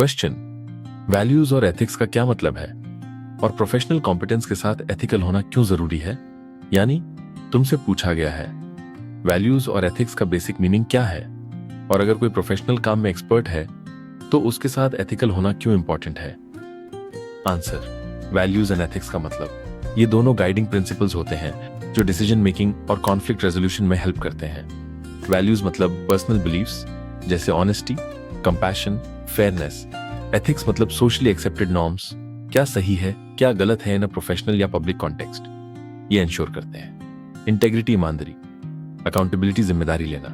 Question, values और ethics का क्या मतलब है और प्रोफेशनल कॉम्पिटेंस के साथ एथिकल होना क्यों जरूरी है? यानी तुमसे पूछा गया है वैल्यूज और एथिक्स का बेसिक मीनिंग क्या है और अगर कोई प्रोफेशनल काम में एक्सपर्ट है तो उसके साथ एथिकल होना क्यों इंपॉर्टेंट है? आंसर, वैल्यूज एंड एथिक्स का मतलब ये दोनों गाइडिंग प्रिंसिपल्स होते हैं जो डिसीजन मेकिंग और कॉन्फ्लिक्ट रेजोल्यूशन में हेल्प करते हैं। वैल्यूज मतलब पर्सनल बिलीव्स जैसे ऑनेस्टी, कंपैशन, फेयरनेस। एथिक्स मतलब सोशली एक्सेप्टेड नॉर्म्स, क्या सही है क्या गलत है इन अ प्रोफेशनल या पब्लिक कॉन्टेक्स्ट, ये इंश्योर करते हैं। इंटेग्रिटी, ईमानदारी, अकाउंटेबिलिटी, जिम्मेदारी लेना,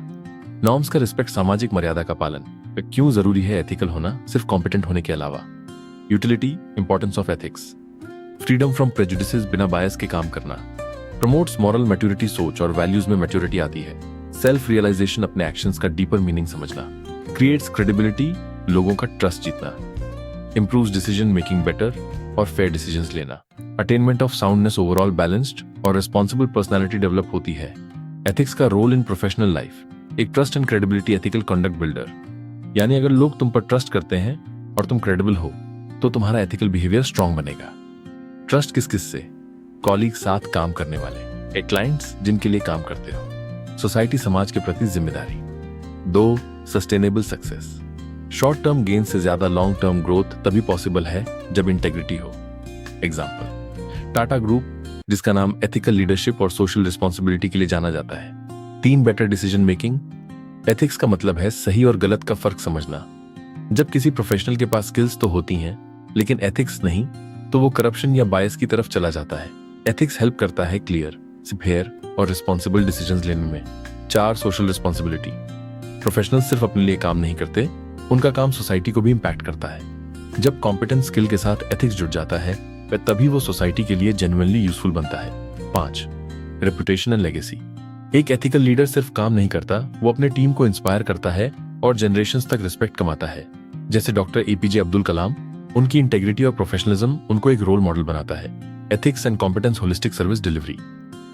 नॉर्म्स का रिस्पेक्ट, सामाजिक मर्यादा का पालन। क्यों जरूरी है एथिकल होना सिर्फ कॉम्पिटेंट होने के अलावा? Utility, importance of ethics, freedom from prejudices, बिना बायस के काम करना, प्रमोट्स मॉरल मैच्योरिटी, सोच और वैल्यूज में मैच्योरिटी आती है। सेल्फ रियलाइजेशन, अपने एक्शंस का डीपर मीनिंग समझना, क्रिएट्स क्रेडिबिलिटी, लोगों का ट्रस्ट जीतना, इंप्रूव्स डिसीजन मेकिंग, बेटर और फेयर डिसीजंस लेना, attainment of soundness, overall balanced और रिस्पॉन्सिबल पर्सनालिटी डेवलप होती है। एथिक्स का रोल इन प्रोफेशनल लाइफ, एक trust and credibility, ethical conduct builder, यानी अगर लोग तुम पर ट्रस्ट करते हैं और तुम क्रेडिबल हो तो तुम्हारा एथिकल बिहेवियर स्ट्रांग बनेगा। ट्रस्ट किस किस से? कॉलीग, साथ काम करने वाले, क्लाइंट्स जिनके लिए काम करते हो, सोसाइटी, समाज के प्रति जिम्मेदारी। 2, sustainable success, short term gain से ज्यादा लॉन्ग टर्म ग्रोथ तभी पॉसिबल है जब इंटेग्रिटी हो। एग्जाम्पल, टाटा ग्रुप जिसका नाम एथिकल लीडरशिप और सोशल रिस्पॉन्सिबिलिटी के लिए जाना जाता है। 3, बेटर डिसीजन मेकिंग, एथिक्स का मतलब है सही और गलत का फर्क समझना। जब किसी प्रोफेशनल के पास स्किल्स तो होती हैं लेकिन एथिक्स नहीं तो वो करप्शन या बायस की तरफ चला जाता है। एथिक्स हेल्प करता है क्लियर, फेयर और रिस्पॉन्सिबल डिसीजंस लेने में। 4, सोशल रिस्पॉन्सिबिलिटी, प्रोफेशनल सिर्फ अपने लिए काम नहीं करते, उनका काम सोसाइटी को भी इंपैक्ट करता है। जब कॉम्पिटेंस स्किल के साथ एथिक्स जुड़ जाता है तभी वो सोसाइटी के लिए जेन्युइनली यूजफुल बनता है। 5, रेपुटेशन एंड लेगेसी, एक एथिकल लीडर सिर्फ काम नहीं करता, वो अपने टीम को इंस्पायर करता है और जनरेशंस तक रिस्पेक्ट कमाता है। जैसे डॉक्टर APJ अब्दुल कलाम, उनकी इंटेग्रिटी और प्रोफेशनलिज्म उनको एक रोल मॉडल बनाता है। Ethics and competence, holistic service delivery,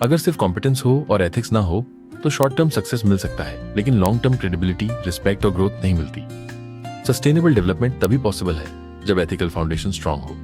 अगर सिर्फ कॉम्पिटेंस हो और एथिक्स ना हो तो शॉर्ट टर्म सक्सेस मिल सकता है लेकिन लॉन्ग टर्म क्रेडिबिलिटी, रिस्पेक्ट और ग्रोथ नहीं मिलती। सस्टेनेबल डेवलपमेंट तभी पॉसिबल है जब एथिकल फाउंडेशन स्ट्रांग हो।